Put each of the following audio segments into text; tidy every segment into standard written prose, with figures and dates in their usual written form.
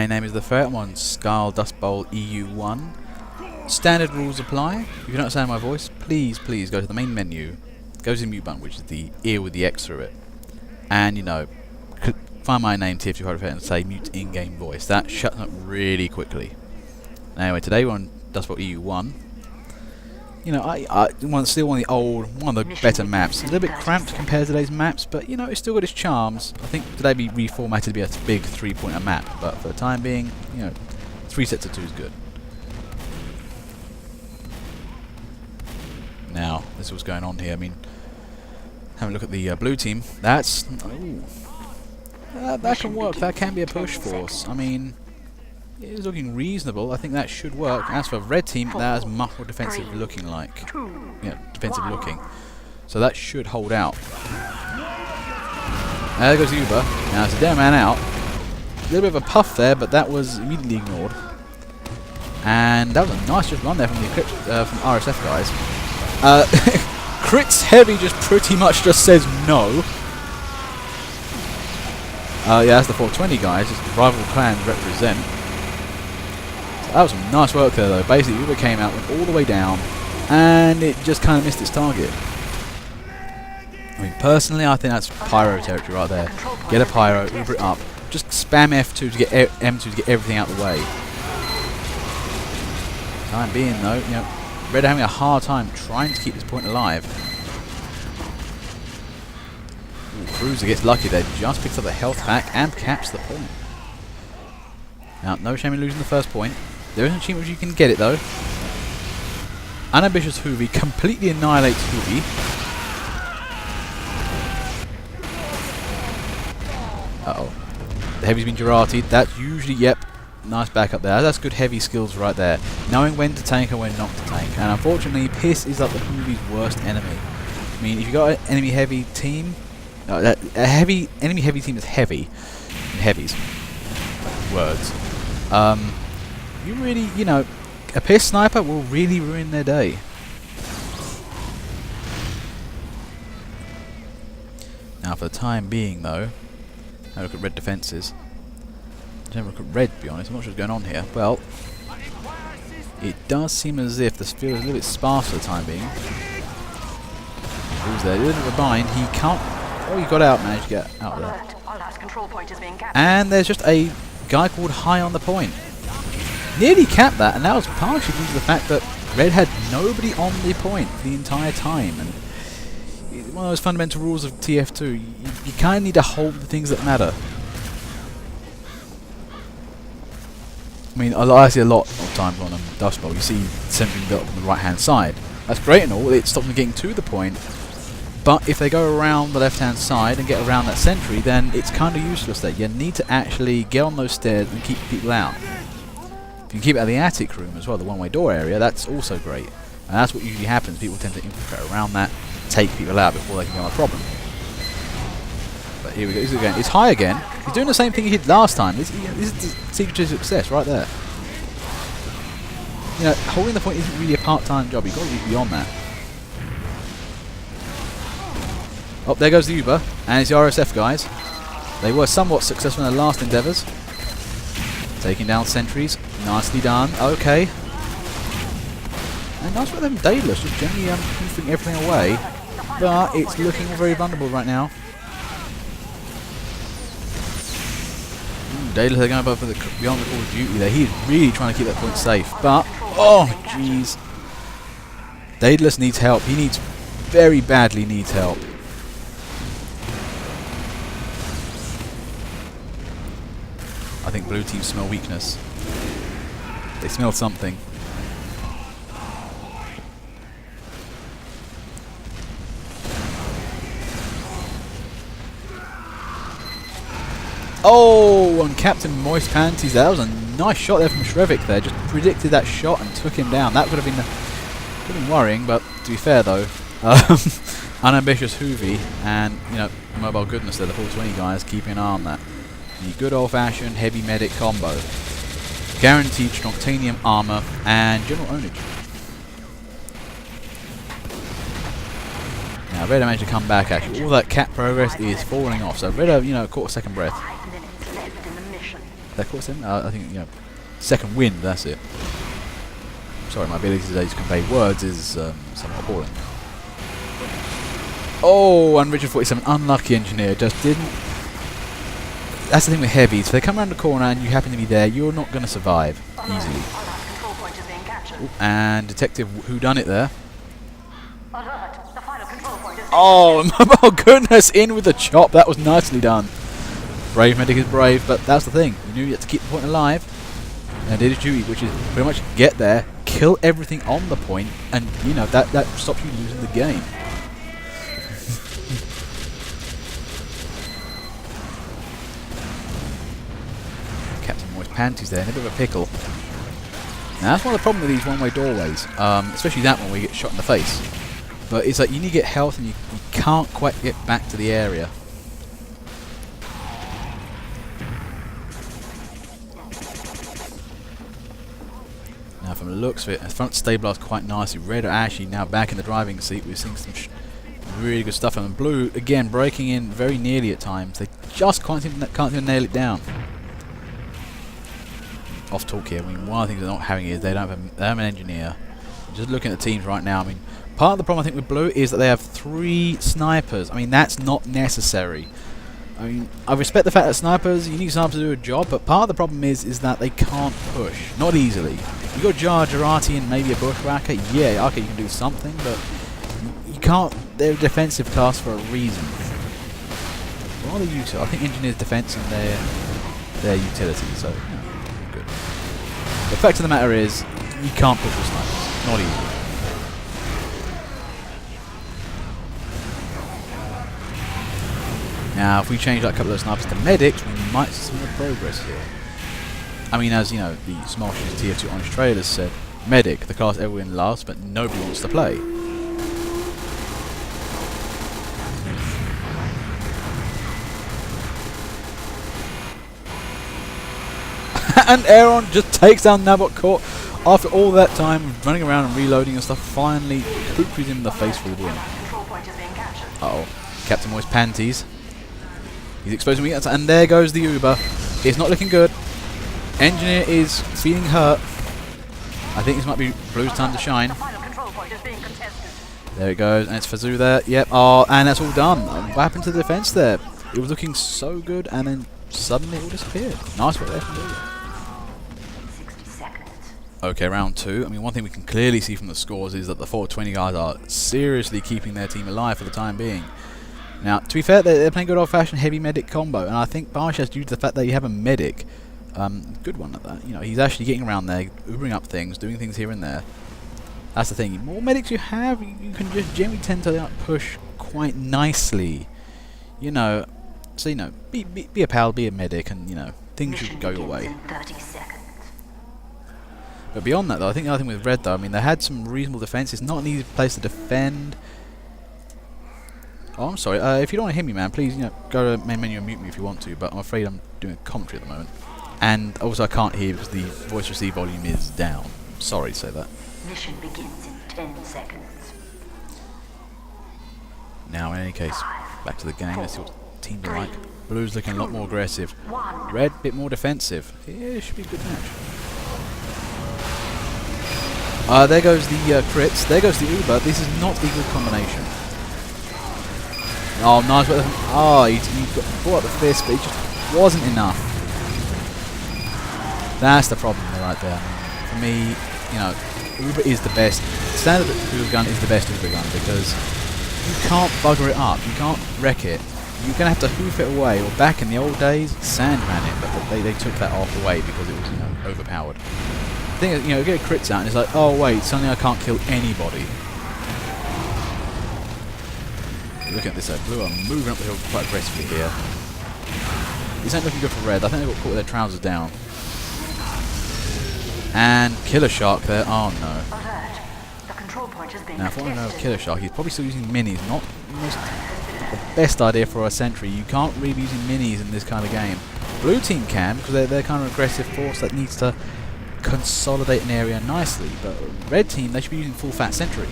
My name is The Ferret. I'm on Skull Dustboned EU1. Standard rules apply. If you don't understand my voice, please go to the main menu, go to the mute button, which is the ear with the X through it, and find my name, TF2 Hard and say mute in-game voice. That shuts up really quickly. Anyway, today we're on Dustboned EU1. I still one of the better maps. A little bit cramped compared to today's maps, but it's still got its charms. I think today be reformatted to be a big 3-pointer map, but for the time being, 3 sets of 2 is good. Now, this is what's going on here. I mean, have a look at the blue team. That's that can work. That can be a push force. I mean, it is looking reasonable. I think that should work. As for red team, that is much more defensive looking defensive looking. So that should hold out. There goes Uber. Now it's a dead man out. A little bit of a puff there, but that was immediately ignored. And that was a nice just run there from the from RSF guys. Crits Heavy just pretty much just says no. Yeah, that's the 420 guys. Just rival clans represent. That was some nice work there though. Basically Uber came out, went all the way down, and it just kind of missed its target. I mean, personally I think that's Pyro territory right there. Get a Pyro, Uber it up, just spam F2 to get M2 to get everything out of the way. Time being though, Red are having a hard time trying to keep this point alive. Ooh, Cruiser gets lucky there, just picks up the health back and caps the point. Now, no shame in losing the first point. There is an achievement where you can get it though. Unambitious Hoovy completely annihilates Hoovy. Uh-oh. The Heavy's been Girati'd. That's usually, yep, nice backup there. That's good heavy skills right there. Knowing when to tank and when not to tank. And unfortunately, Piss is like the Hoovy's worst enemy. I mean, if you've got an enemy heavy team, a enemy heavy team is heavy. Heavies. Words. You really, a Piss sniper will really ruin their day. Now, for the time being, though, have a look at red defences. Have a look at red, to be honest. I'm not sure what's going on here. Well, it does seem as if the field is a little bit sparse for the time being. Who's there? A little bit of a bind. He can't. Oh, he got out. Managed to get out there. And there's just a guy called High on the point. Nearly capped that, and that was partially due to the fact that red had nobody on the point the entire time. And one of those fundamental rules of TF2, you kind of need to hold the things that matter. I mean, I see a lot of times on Dustboned, you see centering built up on the right hand side. That's great and all, it stops them getting to the point, but if they go around the left hand side and get around that sentry, then it's kind of useless there. You need to actually get on those stairs and keep people out. If you can keep it out of the attic room as well, the one-way door area, that's also great. And that's what usually happens, people tend to infiltrate around that, take people out before they can become a problem. But here we go, this is again. It's High again. He's doing the same thing he did last time. This is the secret to success right there. Holding the point isn't really a part-time job. You've got to be beyond that. Oh, there goes the Uber, and it's the RSF guys. They were somewhat successful in their last endeavours. Taking down sentries. Nicely done. Okay. And nice for them Daedalus, just generally keeping everything away. But it's looking very vulnerable right now. Daedalus are going above for beyond the Call of Duty there. He's really trying to keep that point safe. But, oh jeez. Daedalus needs help. He very badly needs help. I think blue team smell weakness. They smell something. Oh, on Captain Moist Panties, that was a nice shot there from Shrevik there. Just predicted that shot and took him down. That could have been worrying, but to be fair though, unambitious Hoovy and mobile goodness there, the 420 guys keeping an eye on that. The good old-fashioned heavy medic combo, guaranteed Noctanium armor and general ownage. Now Red managed to come back actually. All that cap progress is falling off, so Red caught a second breath. That caught him? I think, you know, second wind, that's it. Sorry, my ability today to convey words is somewhat appalling. Oh, and Richard 47, unlucky engineer, just didn't... That's the thing with heavies. If they come around the corner and you happen to be there, you're not going to survive easily. Ooh, and Detective Whodunit there. Oh, my goodness, in with the chop. That was nicely done. Brave medic is brave, but that's the thing. You knew you had to keep the point alive. And did his duty, which is pretty much get there, kill everything on the point, and, you know, that stops you losing the game. Captain Moist Panties there, in a bit of a pickle. Now, that's one of the problems with these one-way doorways, especially that one where you get shot in the face. But it's like you need to get health and you can't quite get back to the area. Now from the looks of it, the front stabilised quite nicely. Red are actually now back in the driving seat. We're seeing some really good stuff. And blue, again, breaking in very nearly at times. They just can't seem to nail it down. Off talk here. I mean, one of the things they're not having is they don't have an engineer. Just looking at the teams right now, I mean, part of the problem I think with blue is that they have 3 snipers. I mean, that's not necessary. I mean, I respect the fact that snipers, you need snipers to do a job, but part of the problem is that they can't push. Not easily. You got Jarati and maybe a bushwhacker, yeah, okay, you can do something, but you can't. They're a defensive class for a reason. What are the utility? I think engineers defense and their utility, so yeah, good. The fact of the matter is, you can't push with snipers. Not easy. Now, if we change like a couple of snipers to medics, we might see some more progress here. I mean, as you know, the Smosh's TF2 Honest Traders said, medic, the class everyone loves, but nobody wants to play. And Aaron just takes down Nabok Court after all that time running around and reloading and stuff. Finally, poopies him in the face for the win. Uh-oh, Captain Moist Panties. He's exposing weakness, and there goes the Uber. It's not looking good. Engineer is feeling hurt. I think this might be Blue's time to shine. There it goes, and it's Fazoo there. Yep, oh, and that's all done. What happened to the defense there? It was looking so good, and then suddenly it all disappeared. Nice work there from Blue. 60 seconds. Okay, round 2. I mean, one thing we can clearly see from the scores is that the 420 guys are seriously keeping their team alive for the time being. Now, to be fair, they're playing good old-fashioned heavy medic combo, and I think partially due to the fact that you have a medic, good one at that. You know, he's actually getting around there, Ubering up things, doing things here and there. That's the thing. The more medics you have, you can just generally tend to push quite nicely. You know, so you know, be a pal, be a medic, and you know, things should go your way. 30 seconds. But beyond that, though, I think the other thing with Red, though, I mean, they had some reasonable defense. It's not an easy place to defend. Oh, I'm sorry. If you don't want to hear me, man, please, you know, go to main menu and mute me if you want to. But I'm afraid I'm doing a commentary at the moment, and also I can't hear because the voice receive volume is down. Sorry to say that. Mission begins in 10 seconds. Now, in any case, back to the game. Let's see what teams are like. Blue's looking a lot more aggressive. 1. Red, bit more defensive. Yeah, it should be a good match. There goes the crits. There goes the Uber. This is not a good combination. Oh, nice. Oh, he brought up the fist, but it just wasn't enough. That's the problem right there. For me, you know, Uber is the best. Standard Uber gun is the best Uber gun because you can't bugger it up. You can't wreck it. You're going to have to hoof it away. Or back in the old days, Sandman it, but they took that off away because it was, you know, overpowered. The thing is, you know, you get crits out and it's like, oh wait, suddenly I can't kill anybody. Look at this, Blue are moving up the hill quite aggressively here. This ain't looking good for Red. I think they got caught with their trousers down. And Killer Shark there. Oh no. Now, if I want to know Killer Shark, he's probably still using minis. Not the best idea for a sentry. You can't really be using minis in this kind of game. Blue team can because they're kind of aggressive force that needs to consolidate an area nicely. But Red team, they should be using full fat sentry.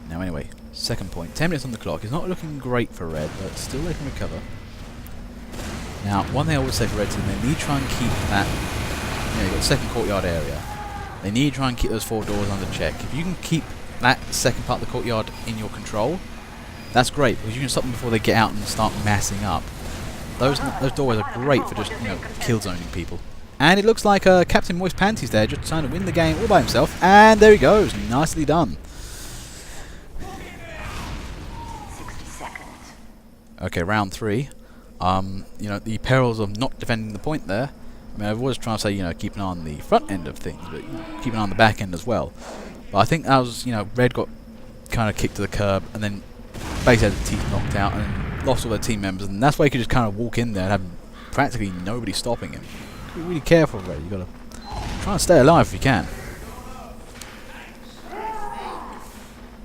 Now anyway, Second point. 10 minutes on the clock. It's not looking great for red, but still they can recover. Now, one thing I would say for red team, they need to try and keep that... you've got the second courtyard area. They need to try and keep those 4 doors under check. If you can keep that second part of the courtyard in your control, that's great, because you can stop them before they get out and start massing up. Those doorways are great for just, kill zoning people. And it looks like Captain Moist Panties there, just trying to win the game all by himself. And there he goes, nicely done. 60 seconds. Okay, round 3. The perils of not defending the point there. I mean, I was trying to say, keep an eye on the front end of things, but keep an eye on the back end as well. But I think that was, red got kind of kicked to the curb, and then basically had the teeth knocked out, and lost all their team members, and that's why you could just kind of walk in there and have practically nobody stopping him. Be really careful, Red. You gotta try and stay alive if you can.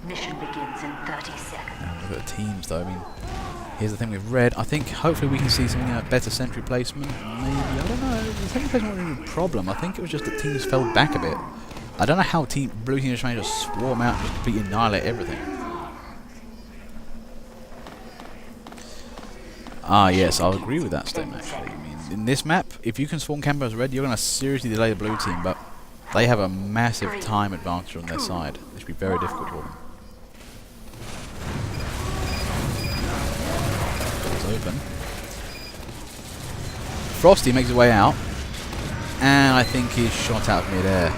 Mission begins in 30 seconds. And look at the teams, though. I mean, here's the thing with Red. I think hopefully we can see some better sentry placement. Maybe, I don't know. The sentry placement wasn't really a problem. I think it was just that teams fell back a bit. I don't know how blue team is trying to just swarm out and just completely annihilate everything. Ah, yes, I'll agree with that statement, actually. I mean, in this map, if you can spawn camp as red, you're going to seriously delay the blue team, but they have a massive time advantage on their side. It should be very difficult for them. It's open. Frosty makes his way out, and I think he's shot out of mid-air.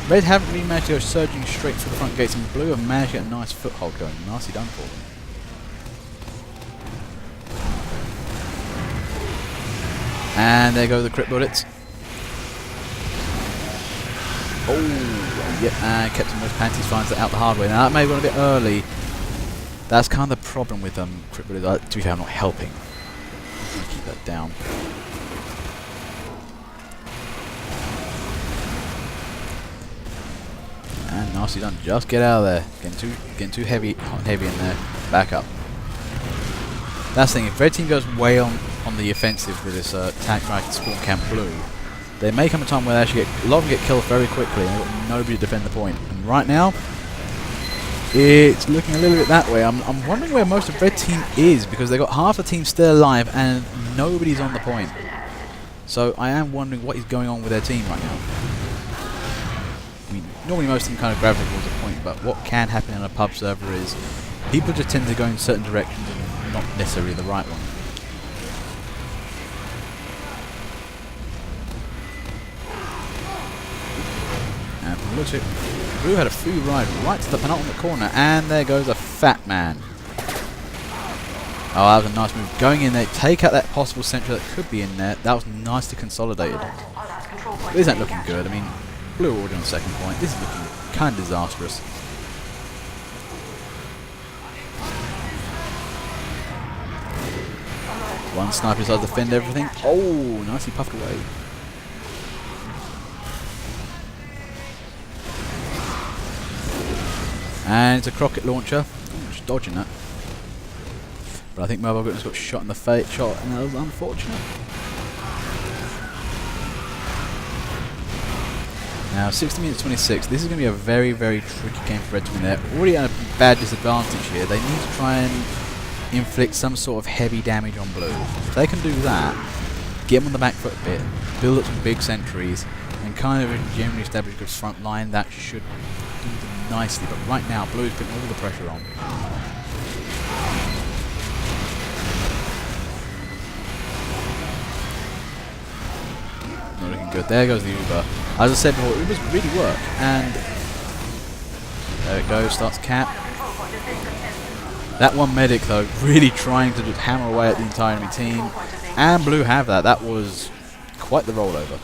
Red haven't really managed to go surging straight for the front gates, and blue have managed to get a nice foothold going. Nicely done for them. And there go the crit bullets. Oh, yep, and Captain Moist Panties finds that out the hard way. Now that may have gone a bit early. That's kind of the problem with crit bullets. To be fair, I'm not helping. Keep that down. And nicely done. Just get out of there. Getting too heavy in there. Back up. That's the thing. If red team goes way on the offensive with this attack right spawn camp blue, there may come a time where they actually a lot of them get killed very quickly and they've got nobody to defend the point. And right now, it's looking a little bit that way. I'm wondering where most of red team is, because they've got half the team still alive and nobody's on the point. So I am wondering what is going on with their team right now. I mean, normally most of them kind of gravitate towards a point, but what can happen in a pub server is people just tend to go in certain directions and not necessarily the right one. And from the looks of it, blue had a free ride right to the penultimate corner, and there goes a fat man. Oh, that was a nice move. Going in there, take out that possible sentry that could be in there. That was nicely consolidated. This ain't looking good. I mean, blue already on the second point. This is looking kind of disastrous. One sniper decides to defend everything. Oh, nicely puffed away. And it's a rocket launcher. Ooh, just dodging that. But I think Mobile Goodness got shot in the face, and that was unfortunate. Now, 60 minutes 26. This is going to be a very, very tricky game for Red to win. They're already at a bad disadvantage here. They need to try and inflict some sort of heavy damage on blue. If they can do that, get them on the back foot a bit, build up some big sentries, and kind of generally establish a good front line, that should do them nicely. But right now, blue is putting all the pressure on. Not looking good. There goes the Uber. As I said before, Ubers really work. And there it goes, starts cap. That one medic, though, really trying to just hammer away at the entire enemy team. And blue have that. That was quite the rollover.